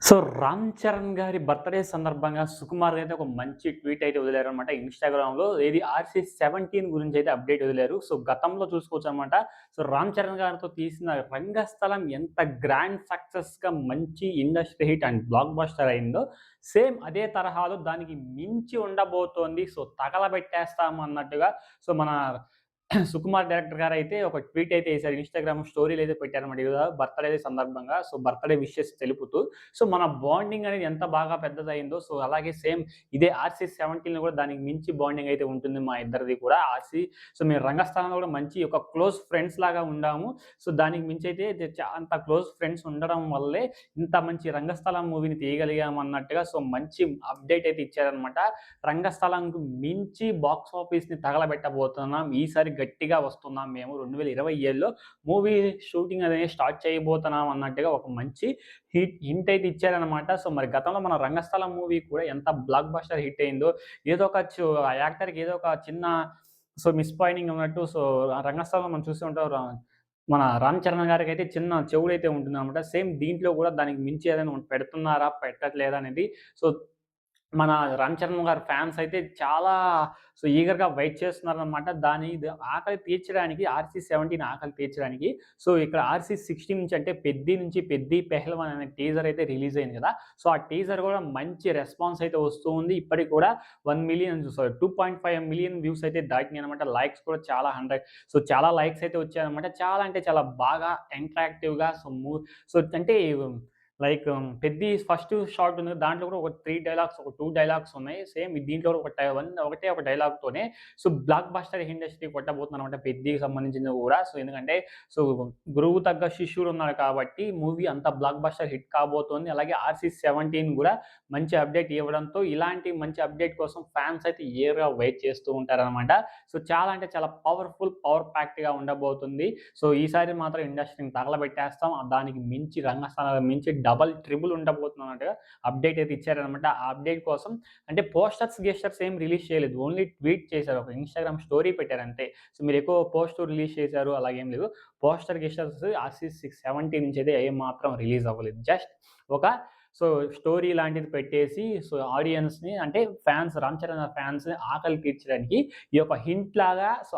So 'Ram Charan' గారి birthday సందర్భంగా సుకుమార్ అయితే ఒక మంచి ట్వీట్ అయితే వదిలారనమాట ఇన్‌స్టాగ్రామ్‌లో. ఏది 'ఆర్‌సీ 17' గురించి అయితే అప్డేట్ వదిలారు. సో గతంలో చూసుకోవచ్చనమాట. సో 'రామ్ చరణ్' గారితో తీసిన 'రంగస్థలం' ఎంత గ్రాండ్ సక్సెస్‌గా మంచి industry hit and block buster అయిందో, సేమ్ అదే తరహాలో దానికి మించి ఉండబోతోంది. సో తగలబెట్టేస్తాము అన్నట్టుగా సో మన సుకుమార్ డైరెక్టర్ గారైతే ఒక ట్వీట్ అయితే ఏసారు. ఇన్‌స్టాగ్రామ్ స్టోరీలు అయితే పెట్టారన్నమాట. ఇలా బర్త్‌డే సందర్భంగా. సో బర్త్‌డే విషెస్ తెలుపుతూ. సో మన బాండింగ్ అనేది ఎంత బాగా పెద్దదయిందో, సో అలాగే సేమ్ ఇదే 'ఆర్‌సీ 17' కూడా దానికి మించి బాండింగ్ అయితే ఉంటుంది మా ఇద్దరిది కూడా. సో మేము రంగస్థలంలో కూడా మంచి ఒక క్లోజ్ ఫ్రెండ్స్ లాగా ఉండాము. సో దానికి మించి అయితే అంత క్లోజ్ ఫ్రెండ్స్ ఉండడం వల్లే ఇంత మంచి 'రంగస్థలం' మూవీని తీయగలిగాము అన్నట్టుగా సో మంచి అప్డేట్ అయితే ఇచ్చారన్నమాట. 'రంగస్థలం'కు మించి బాక్స్ ఆఫీస్‌ని తగలబెట్టబోతున్నాం. ఈసారి గట్టిగా వస్తున్నాం మేము. 2027లో మూవీ షూటింగ్ అనేది స్టార్ట్ చేయబోతున్నాం అన్నట్టుగా ఒక మంచి హింట్ అయితే ఇచ్చారనమాట. సో మరి గతంలో మన 'రంగస్థలం' మూవీ కూడా ఎంత బ్లాక్ బస్టర్ హిట్ అయిందో, ఏదో ఒక ఆ యాక్టర్‌కి ఏదో ఒక చిన్న సో మిస్ పాయింటింగ్ ఉన్నట్టు సో 'రంగస్థలంలో' మనం చూసే ఉంటాం. మన 'రామ్ చరణ్' గారికైతే చిన్న చెవుడైతే ఉంటుందనమాట. సేమ్ దీంట్లో కూడా దానికి మించి ఏదైనా పెడుతున్నారా? పెట్టట్లేదా? అనేది సో మన 'రామ్ చరణ్' గారి ఫ్యాన్స్ అయితే చాలా సో ఈగర్‌గా వెయిట్ చేస్తున్నారనమాట. ఆకలి తీర్చడానికి 'ఆర్‌సీ 17' ఆకలి తీర్చడానికి సో ఇక్కడ 'ఆర్‌సీ 16' నుంచి అంటే 'పెద్ది' నుంచి 'పెద్ది పెహల్వాన్' అనే టీజర్ అయితే రిలీజ్ అయింది కదా! సో ఆ టీజర్ కూడా మంచి రెస్పాన్స్ అయితే వస్తూ ఉంది. ఇప్పటికి కూడా 2.5 మిలియన్ వ్యూస్ అయితే దాటినాయనమాట. లైక్స్ కూడా చాలా లైక్స్ అయితే వచ్చాయనమాట. చాలా అంటే చాలా బాగా అట్రాక్టివ్‌గా సో అంటే లైక్ 'పెద్ది' ఫస్ట్ షాట్ ఉంది. దాంట్లో కూడా ఒక 2 డైలాగ్స్ ఉన్నాయి. సేమ్ దీంట్లో కూడా ఒకటే ఒక డైలాగ్‌తోనే సో బ్లాక్ బస్టర్ ఇండస్ట్రీ కొట్టబోతుందన్నమాట 'పెద్ది'కి సంబంధించింది కూడా. సో ఎందుకంటే సో గురువు తగ్గ శిష్యుడు ఉన్నాడు కాబట్టి మూవీ అంత బ్లాక్ బస్టర్ హిట్ కాబోతోంది. అలాగే 'ఆర్‌సీ 17' కూడా మంచి అప్డేట్ ఇవ్వడంతో ఇలాంటి మంచి అప్డేట్ కోసం ఫ్యాన్స్ అయితే ఈగర్‌గా వెయిట్ చేస్తూ ఉంటారనమాట. సో చాలా అంటే చాలా పవర్ ప్యాక్డ్‌గా ఉండబోతుంది. సో ఈసారి మాత్రం ఇండస్ట్రీని తగలబెట్టేస్తాం. దానికి మించి రంగస్థలానికి మించి డబుల్, ట్రిపుల్ ఉండబోతుందన్నట్టుగా అప్డేట్ అయితే ఇచ్చారనమాట. ఆ అప్డేట్ కోసం అంటే గెస్టర్స్ ఏం రిలీజ్ చేయలేదు. ఓన్లీ ట్వీట్ చేశారు. ఒక ఇన్‌స్టాగ్రామ్ స్టోరీ పెట్టారంతే. సో మీరెక్కువ పోస్ట్ రిలీజ్ చేశారు అలాగేం లేదు. గెస్టర్స్ 'ఆర్‌సీ 17' నుంచి అయితే ఏమాత్రం రిలీజ్ అవ్వలేదు. జస్ట్ ఒక సో స్టోరీ లాంటిది పెట్టేసి సో ఆడియన్స్‌ని అంటే రామ్ చరణ్ ఫ్యాన్స్‌ని ఆకలి తీర్చడానికి ఈ యొక్క హింట్ లాగా సో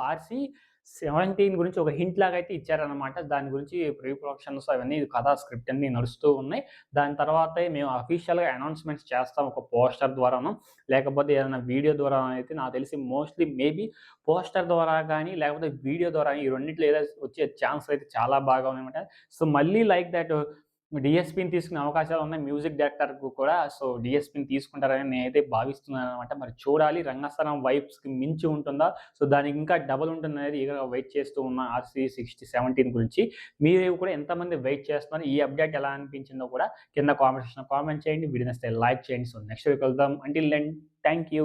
17 గురించి ఒక హింట్ లాగా అయితే ఇచ్చారనమాట. దాని గురించి ప్రీ ప్రొడక్షన్స్ అవన్నీ కథా స్క్రిప్ట్ అన్నీ నడుస్తూ ఉన్నాయి. దాని తర్వాతే మేము అఫీషియల్‌గా అనౌన్స్‌మెంట్స్ చేస్తాం. ఒక పోస్టర్ ద్వారానో, లేకపోతే ఏదైనా వీడియో ద్వారానో అయితే నాకు తెలిసి మోస్ట్‌లీ మేబీ పోస్టర్ ద్వారా గానీ, లేకపోతే వీడియో ద్వారా ఈ రెండిట్లో ఏదో వచ్చే ఛాన్స్ అయితే చాలా బాగా ఉన్నాయన్నమాట. సో, మళ్ళీ లైక్ థట్ డీఎస్‌పీని తీసుకునే అవకాశాలున్నాయి. మ్యూజిక్ డైరెక్టర్‌కు కూడా సో, డీఎస్‌పీని తీసుకుంటారని నేనైతే భావిస్తున్నాననమాట. మరి చూడాలి రంగస్థలం వైబ్స్‌కి మించి ఉంటుందా? సో, దానికి ఇంకా డబుల్ ఉంటుందనేది ఈగర్‌గా వెయిట్ చేస్తూ ఉన్నా 'ఆర్‌సీ 17' గురించి. మీరు కూడా ఎంతమంది వెయిట్ చేస్తున్నారు? ఈ అప్డేట్ ఎలా అనిపించిందో కూడా కింద కామెంట్ సెక్షన్‌లో కామెంట్ చేయండి. వీడియో నచ్చితే లైక్ చేయండి. సో, నెక్స్ట్ వీక్ కలుద్దాం. Until then thank you.